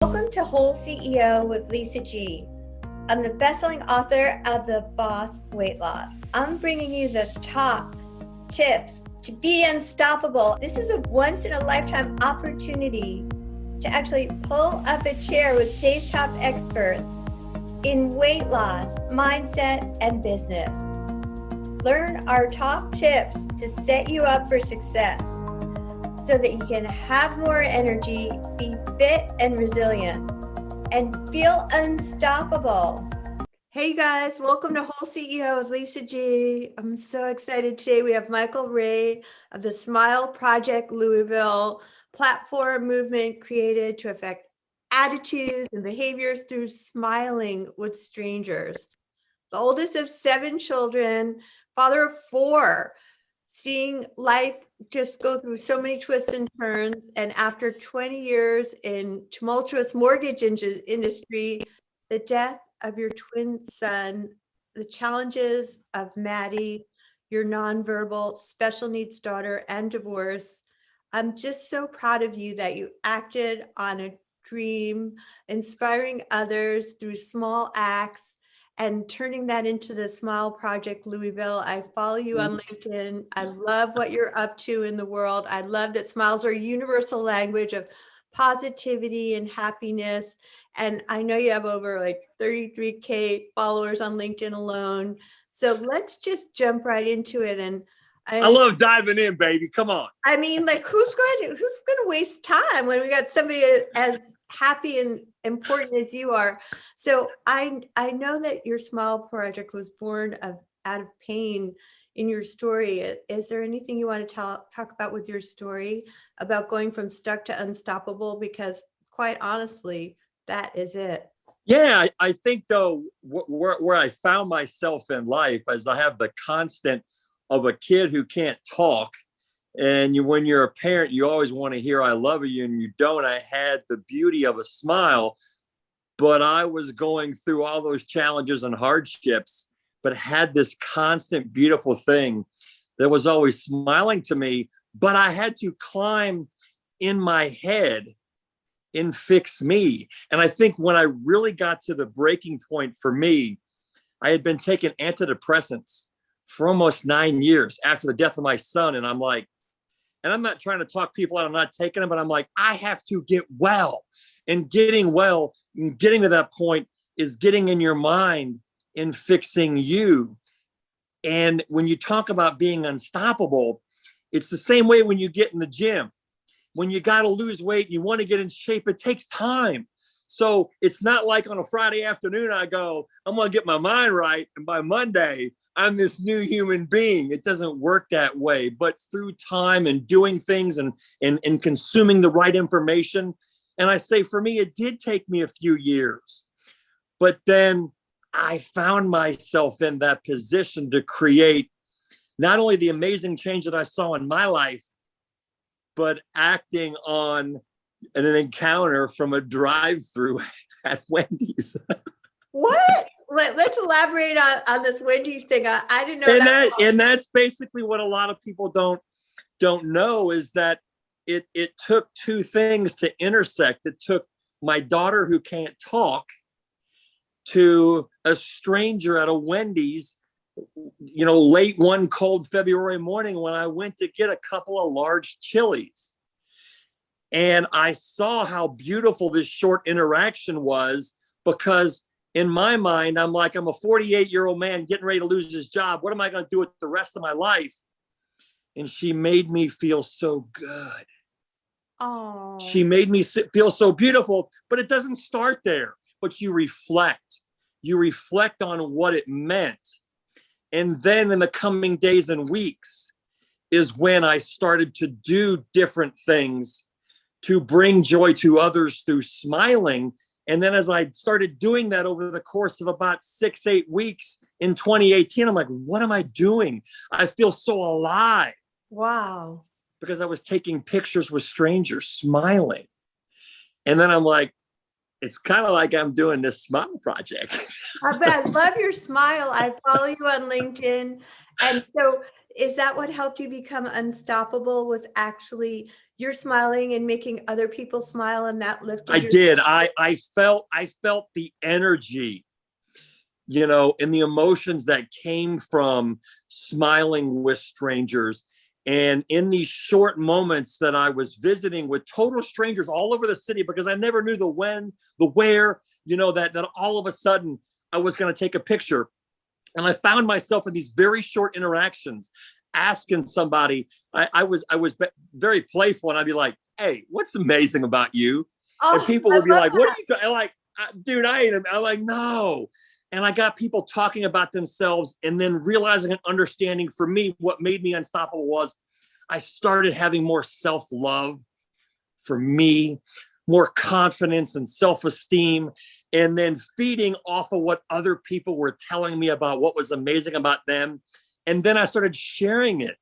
Welcome to WholeCEO with Lisa G. I'm the best-selling author of The Boss Weight Loss. I'm bringing you the top tips to be unstoppable. This is a once-in-a-lifetime opportunity to actually pull up a chair with today's top experts in weight loss, mindset, and business. Learn our top tips to set you up for success, so that you can have more energy, be fit and resilient, and feel unstoppable. Hey guys, welcome to WholeCEO with Lisa G. I'm so excited today. We have Michael Ray of the Smile Project Louisville platform movement created to affect attitudes and behaviors through smiling with strangers. The oldest of 7 children, father of 4, seeing life just go through so many twists and turns. And after 20 years in tumultuous mortgage industry, the death of your twin son, the challenges of Maddie, your nonverbal special needs daughter, and divorce, I'm just so proud of you that you acted on a dream, inspiring others through small acts and turning that into the Smile Project Louisville. I follow you on LinkedIn. I love what you're up to in the world. I love that smiles are a universal language of positivity and happiness. And I know you have over like 33K followers on LinkedIn alone. So let's just jump right into it. And I love diving in, baby. Come on. I mean, like, who's going to waste time when we got somebody as happy and important as you are? So I know that your Smile Project was born out of pain in your story. Is there anything you want to talk about with your story about going from stuck to unstoppable? Because quite honestly, that is it. Yeah, I think though, where I found myself in life is I have the constant of a kid who can't talk. And when you're a parent, you always want to hear, I love you, and you don't. I had the beauty of a smile, but I was going through all those challenges and hardships, but had this constant, beautiful thing that was always smiling to me. But I had to climb in my head and fix me. And I think when I really got to the breaking point for me, I had been taking antidepressants for almost 9 years after the death of my son. And I'm like, and I'm not trying to talk people out, I'm not taking them, but I'm like, I have to get well. And getting well, and getting to that point is getting in your mind and fixing you. And when you talk about being unstoppable, it's the same way when you get in the gym. When you got to lose weight and you want to get in shape, it takes time. So it's not like on a Friday afternoon, I go, I'm going to get my mind right. And by Monday, I'm this new human being. It doesn't work that way, but through time and doing things and consuming the right information. And I say, for me, it did take me a few years, but then I found myself in that position to create not only the amazing change that I saw in my life, but acting on an encounter from a drive-through at Wendy's. What? Let's elaborate on this Wendy's thing. I didn't know and that's basically what a lot of people don't know, is that it took two things to intersect. It took my daughter who can't talk to a stranger at a Wendy's, late one cold February morning when I went to get a couple of large chilies. And I saw how beautiful this short interaction was, because in my mind, I'm like, I'm a 48-year-old man getting ready to lose his job. What am I going to do with the rest of my life? And she made me feel so good. Oh. She made me feel so beautiful, but it doesn't start there. But you reflect. You reflect on what it meant. And then in the coming days and weeks is when I started to do different things to bring joy to others through smiling. And then as I started doing that over the course of about 6-8 weeks in 2018, I'm like, what am I doing? I feel so alive. Wow. Because I was taking pictures with strangers, smiling. And then I'm like, it's kind of like I'm doing this Smile Project. I love your smile. I follow you on LinkedIn. And so is that what helped you become unstoppable, was actually you're smiling and making other people smile, and that lifted I your did. I felt the energy, and the emotions that came from smiling with strangers. And in these short moments that I was visiting with total strangers all over the city, because I never knew the when, the where, that all of a sudden I was going to take a picture. And I found myself in these very short interactions asking somebody, I was very playful, and I'd be like, hey, what's amazing about you? And Oh, people I would be love like, what that. are you trying? Like, dude, I ain't. I'm like, no. And I got people talking about themselves, and then realizing and understanding, for me, what made me unstoppable was I started having more self-love for me, more confidence and self-esteem, and then feeding off of what other people were telling me about what was amazing about them. And then I started sharing it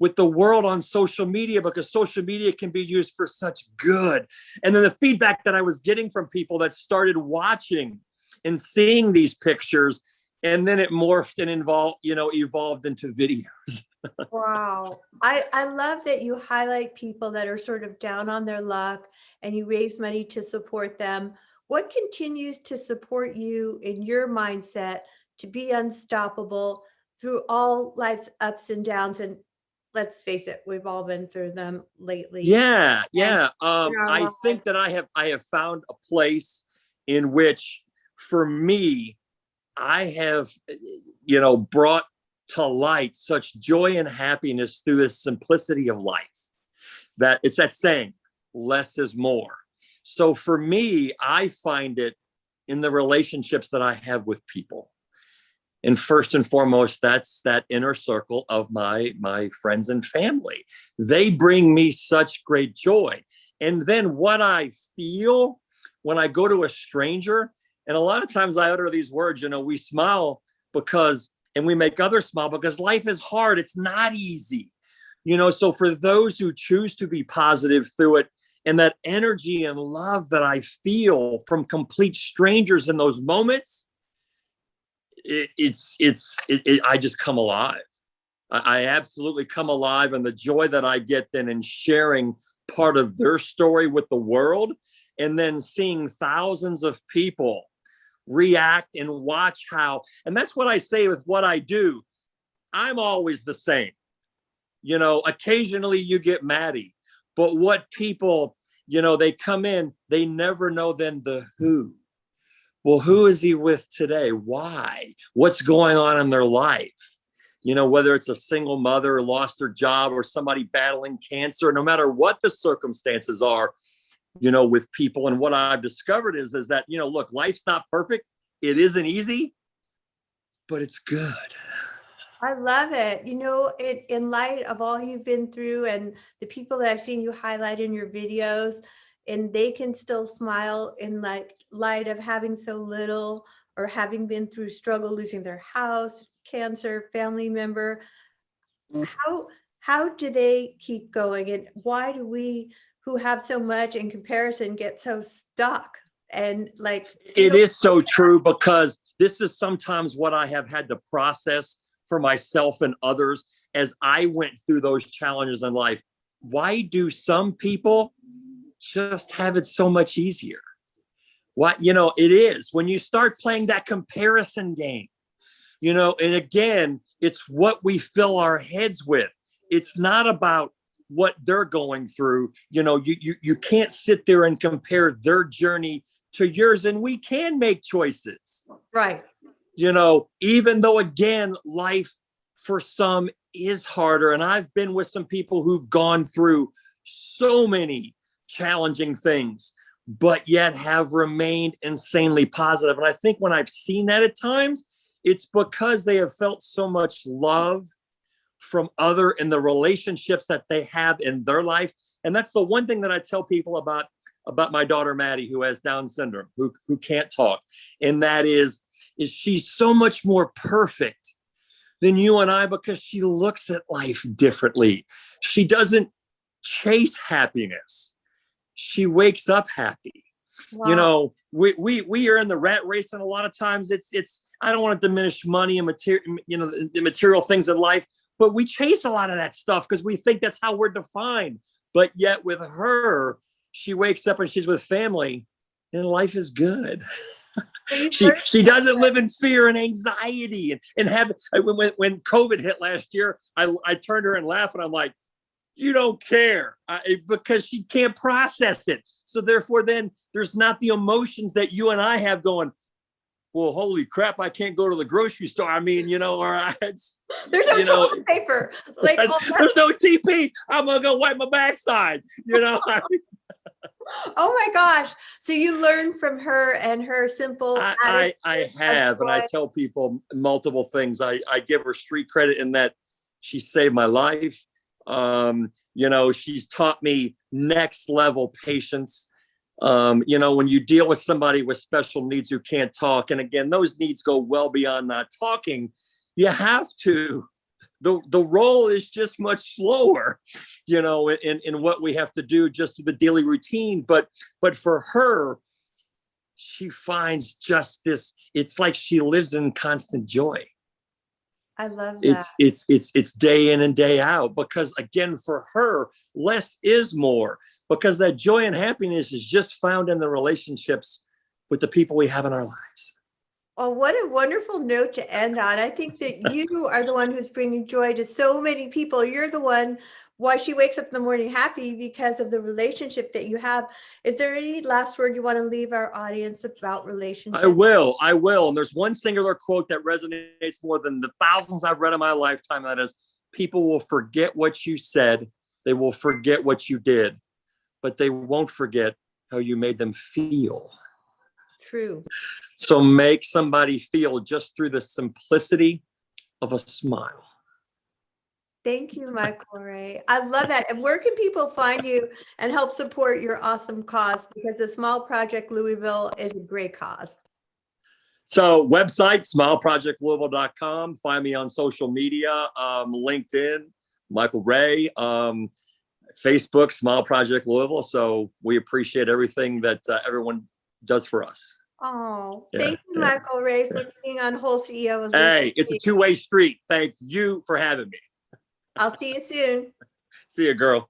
with the world on social media, because social media can be used for such good. And then the feedback that I was getting from people that started watching and seeing these pictures, and then it morphed and evolved into videos. Wow. I love that you highlight people that are sort of down on their luck and you raise money to support them. What continues to support you in your mindset to be unstoppable through all life's ups and downs? And let's face it, we've all been through them lately. Yeah, And yeah. in our I lives. think that I have found a place in which, for me, I have, brought to light such joy and happiness through the simplicity of life, that it's that saying, less is more. So for me, I find it in the relationships that I have with people. And first and foremost, that's that inner circle of my friends and family. They bring me such great joy. And then what I feel when I go to a stranger, and a lot of times I utter these words, we smile because, and we make others smile because life is hard. It's not easy. So for those who choose to be positive through it, and that energy and love that I feel from complete strangers in those moments, I just come alive. I absolutely come alive, and the joy that I get then in sharing part of their story with the world, and then seeing thousands of people react and watch how, and that's what I say with what I do. I'm always the same. Occasionally you get Maddie, but what people, they come in, they never know then the who. Well, who is he with today? Why? What's going on in their life? Whether it's a single mother who lost their job, or somebody battling cancer, no matter what the circumstances are, with people. And what I've discovered is that, look, life's not perfect. It isn't easy, but it's good. I love it. In light of all you've been through and the people that I've seen you highlight in your videos, and they can still smile in light of having so little, or having been through struggle, losing their house, cancer, family member. How do they keep going? And why do we, who have so much in comparison, get so stuck and It feel is so true, because this is sometimes what I have had to process for myself and others as I went through those challenges in life. Why do some people just have it so much easier? It is when you start playing that comparison game, and again, it's what we fill our heads with. It's not about what they're going through. You can't sit there and compare their journey to yours, and we can make choices. right. Even though, again, life for some is harder. And I've been with some people who've gone through so many challenging things, but yet have remained insanely positive. And I think when I've seen that at times, it's because they have felt so much love from other in the relationships that they have in their life. And that's the one thing that I tell people about my daughter, Maddie, who has Down syndrome, who can't talk. And that is she's so much more perfect than you and I, because she looks at life differently. She doesn't chase happiness. She wakes up happy. Wow. We are in the rat race, and a lot of times it's I don't want to diminish money and material, the material things in life, but we chase a lot of that stuff because we think that's how we're defined. But yet with her, she wakes up and she's with family and life is good. She doesn't live in fear and anxiety and have, when COVID hit last year, I turned her and laughed and I'm like, you don't care, because she can't process it. So therefore, then there's not the emotions that you and I have going, well, holy crap, I can't go to the grocery store. I mean, or there's no toilet paper. Like there's no TP. I'm gonna go wipe my backside. Oh my gosh. So you learned from her and her simple I have, and I tell people multiple things. I give her street credit in that she saved my life. She's taught me next level patience. When you deal with somebody with special needs who can't talk, and again, those needs go well beyond not talking, you have to. The role is just much slower, in what we have to do just with the daily routine. But for her, she finds just this, it's like she lives in constant joy. I love that. It's day in and day out, because again, for her, less is more, because that joy and happiness is just found in the relationships with the people we have in our lives. Oh, what a wonderful note to end on. I think that you are the one who's bringing joy to so many people. You're the one why she wakes up in the morning happy, because of the relationship that you have. Is there any last word you want to leave our audience about relationships? I will. And there's one singular quote that resonates more than the thousands I've read in my lifetime. That is, people will forget what you said. They will forget what you did, but they won't forget how you made them feel. True. So make somebody feel just through the simplicity of a smile. Thank you, Michael Ray. I love that. And where can people find you and help support your awesome cause? Because the Smile Project Louisville is a great cause. So website, smileprojectlouisville.com. Find me on social media, LinkedIn, Michael Ray, Facebook, Smile Project Louisville. So we appreciate everything that everyone does for us. Oh, thank you, Michael Ray, for being on WholeCEO. Hey, it's a two-way street. Thank you for having me. I'll see you soon. See you, girl.